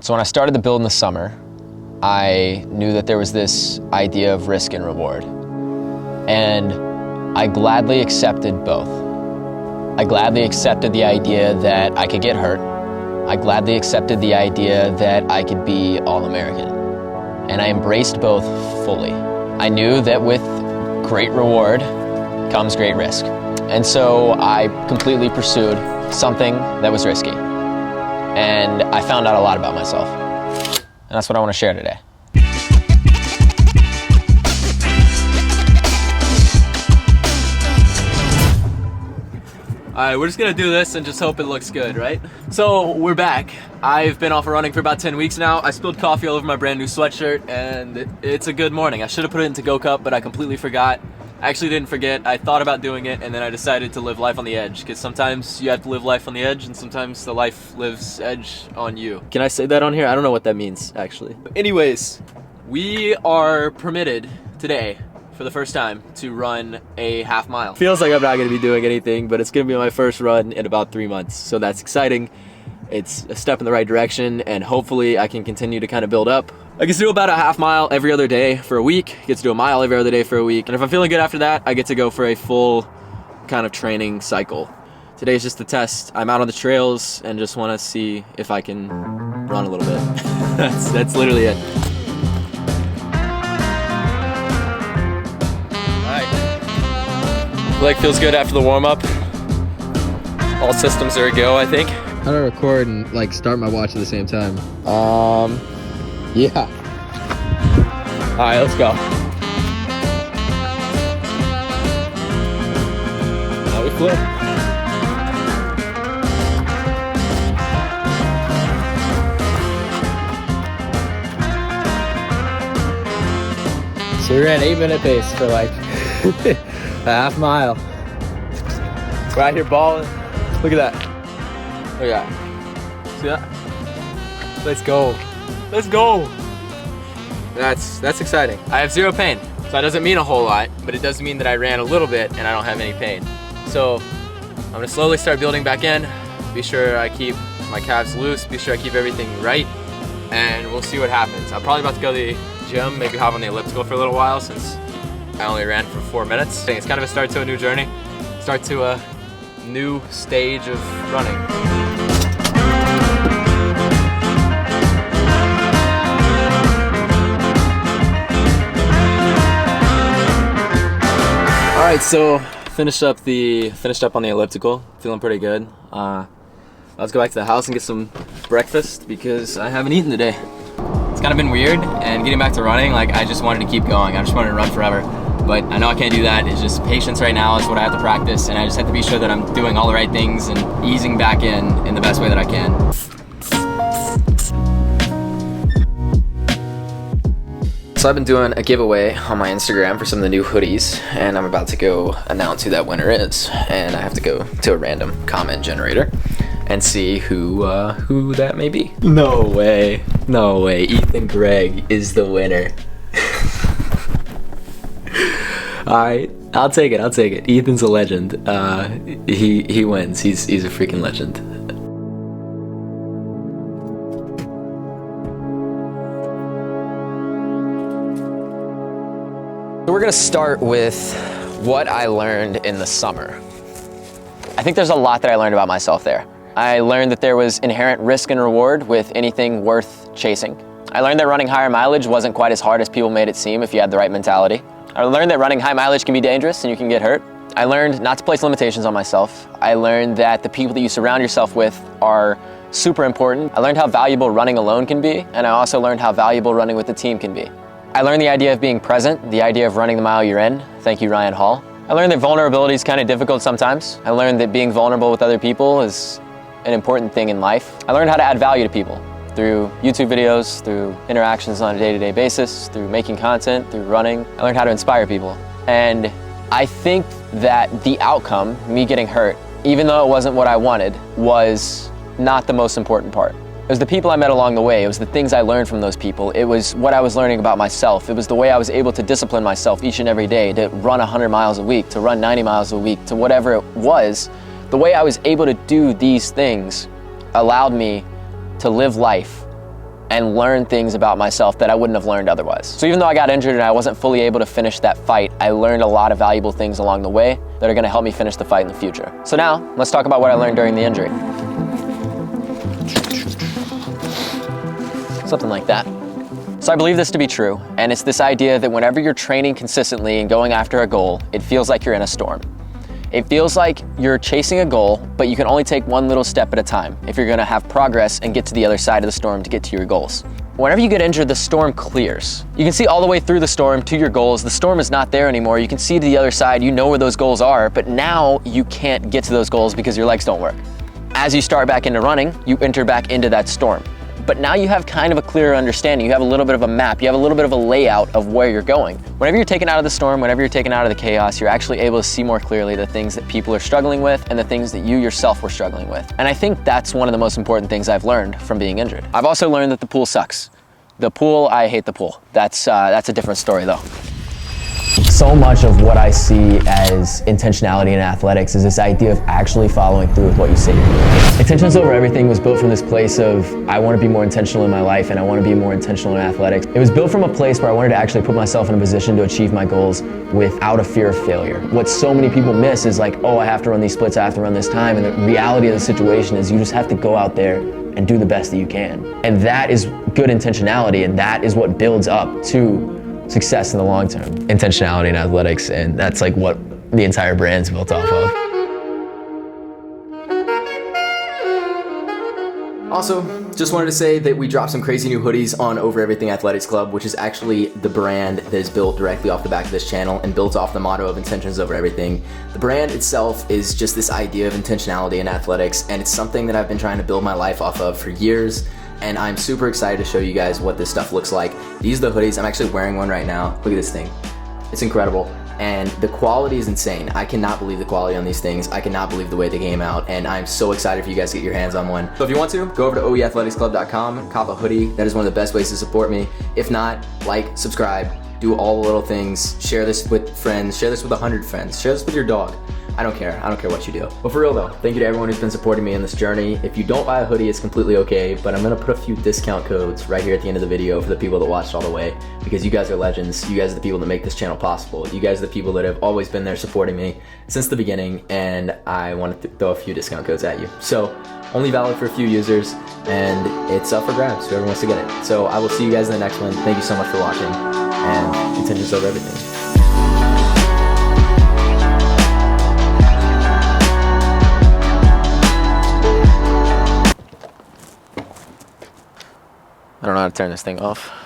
So when I started the build in the summer, I knew that there was this idea of risk and reward. And I gladly accepted both. I gladly accepted the idea that I could get hurt. I gladly accepted the idea that I could be All-American. And I embraced both fully. I knew that with great reward comes great risk. And so I completely pursued something that was risky. And I found out a lot about myself. And that's what I want to share today. All right, we're just gonna do this and just hope it looks good, right? So we're back. I've been off of running for about 10 weeks now. I spilled coffee all over my brand new sweatshirt and it's a good morning. I should have put it into Go Cup, but I completely forgot. I actually didn't forget. I thought about doing it and then I decided to live life on the edge, because sometimes you have to live life on the edge and sometimes the life lives edge on you. Can I say that on here? I don't know what that means, actually. Anyways, we are permitted today for the first time to run a half mile. Feels like I'm not gonna be doing anything, but it's gonna be my first run in about 3 months. So that's exciting. It's a step in the right direction and hopefully I can continue to kind of build up. I get to do about a half mile every other day for a week, get to do a mile every other day for a week. And if I'm feeling good after that, I get to go for a full kind of training cycle. Today's just the test. I'm out on the trails and just wanna see if I can run a little bit. That's literally it. Leg feels good after the warm-up. All systems are a go, I think. How do I record and like start my watch at the same time? Yeah. All right, let's go. Now we flip. So we ran 8-minute pace for like a half mile. We're out here balling. Look at that. Look at that. See that? Let's go. Let's go. That's exciting. I have zero pain. So that doesn't mean a whole lot, but it does mean that I ran a little bit and I don't have any pain. So I'm gonna slowly start building back in. Be sure I keep my calves loose, be sure I keep everything right, and we'll see what happens. I'm probably about to go to the gym, maybe hop on the elliptical for a little while since I only ran for 4 minutes. I think it's kind of a start to a new journey, start to a new stage of running. All right, so finished up on the elliptical, feeling pretty good. Let's go back to the house and get some breakfast because I haven't eaten today. It's kind of been weird, and getting back to running, like I just wanted to keep going. I just wanted to run forever. But I know I can't do that. It's just patience right now is what I have to practice, and I just have to be sure that I'm doing all the right things and easing back in the best way that I can. So I've been doing a giveaway on my Instagram for some of the new hoodies, and I'm about to go announce who that winner is. And I have to go to a random comment generator and see who that may be. No way, Ethan Gregg is the winner. Alright, I'll take it. Ethan's a legend. He wins. He's a freaking legend. So we're gonna start with what I learned in the summer. I think there's a lot that I learned about myself there. I learned that there was inherent risk and reward with anything worth chasing. I learned that running higher mileage wasn't quite as hard as people made it seem if you had the right mentality. I learned that running high mileage can be dangerous and you can get hurt. I learned not to place limitations on myself. I learned that the people that you surround yourself with are super important. I learned how valuable running alone can be, and I also learned how valuable running with the team can be. I learned the idea of being present, the idea of running the mile you're in. Thank you, Ryan Hall. I learned that vulnerability is kind of difficult sometimes. I learned that being vulnerable with other people is an important thing in life. I learned how to add value to people through YouTube videos, through interactions on a day-to-day basis, through making content, through running. I learned how to inspire people. And I think that the outcome, me getting hurt, even though it wasn't what I wanted, was not the most important part. It was the people I met along the way. It was the things I learned from those people. It was what I was learning about myself. It was the way I was able to discipline myself each and every day, to run 100 miles a week, to run 90 miles a week, to whatever it was. The way I was able to do these things allowed me to live life and learn things about myself that I wouldn't have learned otherwise. So even though I got injured and I wasn't fully able to finish that fight, I learned a lot of valuable things along the way that are gonna help me finish the fight in the future. So now, let's talk about what I learned during the injury. Something like that. So I believe this to be true, and it's this idea that whenever you're training consistently and going after a goal, it feels like you're in a storm. It feels like you're chasing a goal, but you can only take one little step at a time if you're gonna have progress and get to the other side of the storm to get to your goals. Whenever you get injured, the storm clears. You can see all the way through the storm to your goals. The storm is not there anymore. You can see to the other side, you know where those goals are, but now you can't get to those goals because your legs don't work. As you start back into running, you enter back into that storm. But now you have kind of a clearer understanding. You have a little bit of a map. You have a little bit of a layout of where you're going. Whenever you're taken out of the storm, whenever you're taken out of the chaos, you're actually able to see more clearly the things that people are struggling with and the things that you yourself were struggling with. And I think that's one of the most important things I've learned from being injured. I've also learned that the pool sucks. The pool, I hate the pool. That's a different story though. So much of what I see as intentionality in athletics is this idea of actually following through with what you say you're doing. Intentions Over Everything was built from this place of, I want to be more intentional in my life and I want to be more intentional in athletics. It was built from a place where I wanted to actually put myself in a position to achieve my goals without a fear of failure. What so many people miss is like, oh, I have to run these splits, I have to run this time, and the reality of the situation is you just have to go out there and do the best that you can. And that is good intentionality, and that is what builds up to success in the long term. Intentionality in athletics, and that's like what the entire brand's built off of. Also, just wanted to say that we dropped some crazy new hoodies on Over Everything Athletics Club, which is actually the brand that is built directly off the back of this channel and built off the motto of Intentions Over Everything. The brand itself is just this idea of intentionality in athletics, and it's something that I've been trying to build my life off of for years. And I'm super excited to show you guys what this stuff looks like. These are the hoodies. I'm actually wearing one right now. Look at this thing. It's incredible. And the quality is insane. I cannot believe the quality on these things. I cannot believe the way they came out. And I'm so excited for you guys to get your hands on one. So if you want to, go over to oeathleticsclub.com, cop a hoodie. That is one of the best ways to support me. If not, like, subscribe, do all the little things. Share this with friends. Share this with 100 friends. Share this with your dog. I don't care. I don't care what you do. But for real though, thank you to everyone who's been supporting me in this journey. If you don't buy a hoodie, it's completely okay, but I'm gonna put a few discount codes right here at the end of the video for the people that watched all the way, because you guys are legends. You guys are the people that make this channel possible. You guys are the people that have always been there supporting me since the beginning, and I want to throw a few discount codes at you. So, only valid for a few users, and it's up for grabs, whoever wants to get it. So I will see you guys in the next one. Thank you so much for watching, and Intentions Over Everything. I don't know how to turn this thing off.